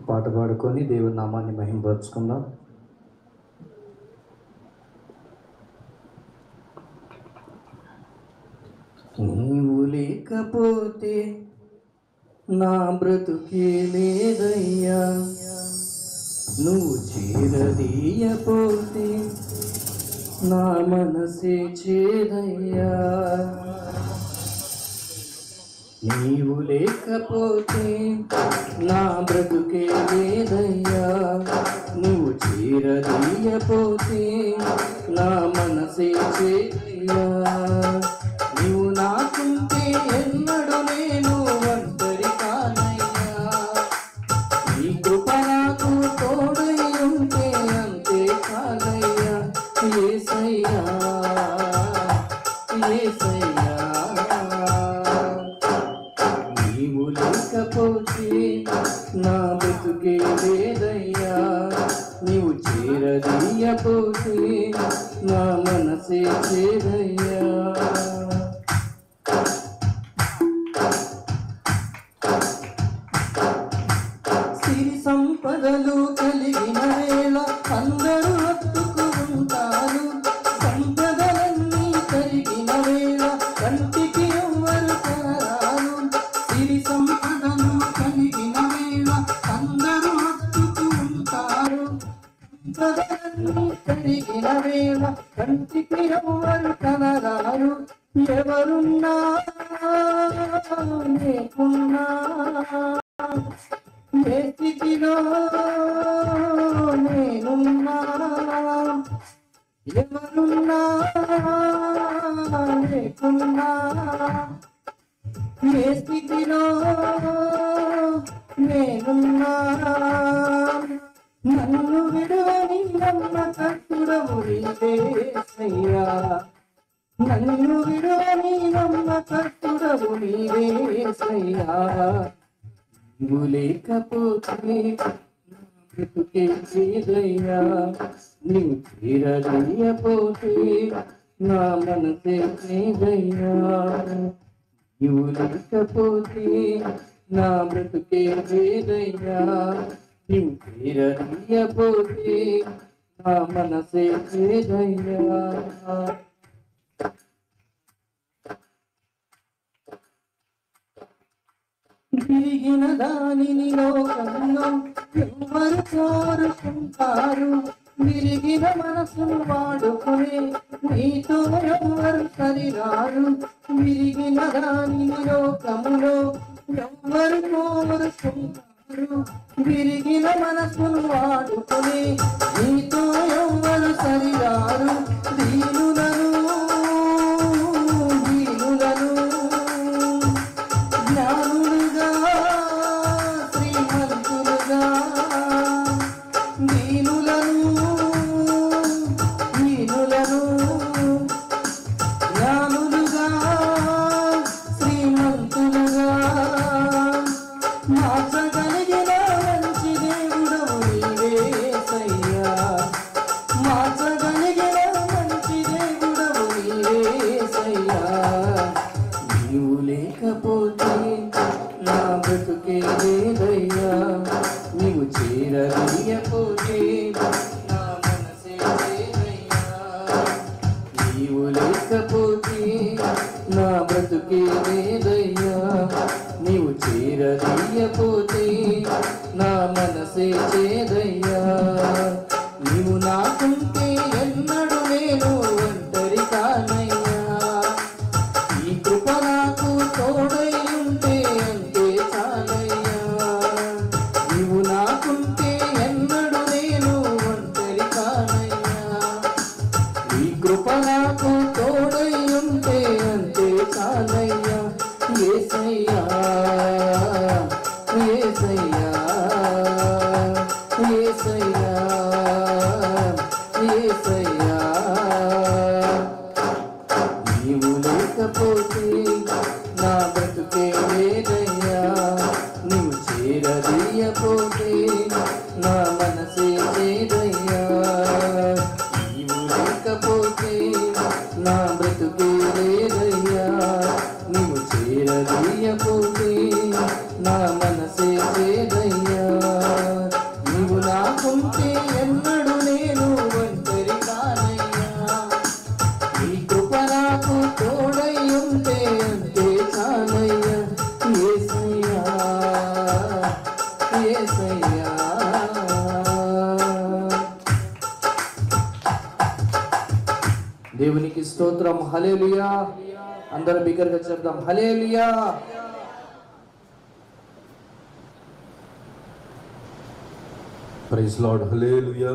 పాట పాడుకొని దేవుని నామాన్ని మహిమపరుచుకుందాం. నీవు లేకపోతే నా బ్రతుకే లేదయ్యా, నువ్వు చేరదీయపోతే నా మనసే చేదయ్యా. నీవు లేకపోతే నా బ్రతుకే లేదయ్యా, నువ్వు చేరదీయపోతే నా మనసే చేదయ్యా. నీవు నాకుంటే ఎన్నడు నేను ఒంటరి కానయ్యా, నీ కృప నాకు తోడై ఉంటే అంతే కానయ్యా. యేసయ్యా యేసయ్యా, నీవు లేకపోతే నా బ్రతుకే లేదయ్యా, నీవు చేరదీయపోతే నా మనసే చేదయ్యా. సిరి సంపదలు కలిగిన వేళ అందరూ హత్తుకు ఉంటారు, సంపదలన్నీ కలిగిన వేళ కంటికి ఎవ్వరు కనరారు. సిరి సంపదలు కలిగిన వేళ అందరూ హత్తుకు ఉంటారు, సంపదలన్నీ కలిగిన వేళ కంటికి ఎవ్వరు కనరారు. ఎవరున్నా లేకున్నా ఏ స్థితిలో నేనున్నా, ఎవరున్నా లేకున్నా ఏ స్థితిలో నేనున్నా, నన్ను విడువని నమ్మకస్తుడవు నీవేసయ్యా, నన్ను విడువని నమ్మకస్తుడవు నీవేసయ్యా. నీవు లేకపోతే బ్రతుకే చేదయ్యా, నీవు చేరదీయపోతే నా మనసే చేదయ్యా. నీవు లేకపోతే నా బ్రతుకే చేదయ్యా, నీవు చేరదీయపోతే నా మనసే చేదయ్యా. విరిగిన దానిని లోకంలో ఎవరు కోరుకుంటారు, విరిగిన మనసును వాడుకునే నీతో ఎవరు సరిరారు. విరిగిన దానిని లోకములో ఎవరు కోరుకుంటారు, విరిగిన మనసును వాడుకునే నీతో ఎవరు సరిరారు. దీనులను మార్చగలిగిన మంచి దేవుడవు నీవేసయ్యా, మార్చగలిగిన మంచి దేవుడవు నీవేసయ్యా. నీవు లేకపోతే నా బ్రతుకే లేదయ్యా, నీవు చేరదీయపోతే నా మనసే లేదయ్యా. నీవు లేకపోతే నా బ్రతుకే లేదయ్యా, నీవు చేరదీయపోతే నా మనసే చేదయ్యా. నీవు నాకుంటే ఎన్నడు నేను ఒంటరి కానయ్యా, ఈ కృప నాకు తోడై ఉంటే అంతే చాలయ్యా. నీవు నాకుంటే ఎన్నడు నేను ఒంటరి కానయ్యా, ఈ కృప నాకు తోడై ఉంటే అంతే చాలయ్యా. యేసయ్యా యేసయ్యా యేసయ్యా యేసయ్యా, నీవు లేకపోతే నా బ్రతుకే లేదయ్యా, నీవు చేరదీయపోతే నా మనసే చేదయ్యా. నీవు లేకపోతే నా బ్రతుకే లేదయ్యా, నీవు చేరదీయపోతే నా మనసే చేదయ్యా. తోడై ఉంటే అంతే చాలయ్యా యేసయ్యా యేసయ్యా. దేవునికి స్తోత్రం. హల్లెలూయా. అందరం బిగ్గరగా చెప్దాం హల్లెలూయా. Praise lord. హల్లెలూయా.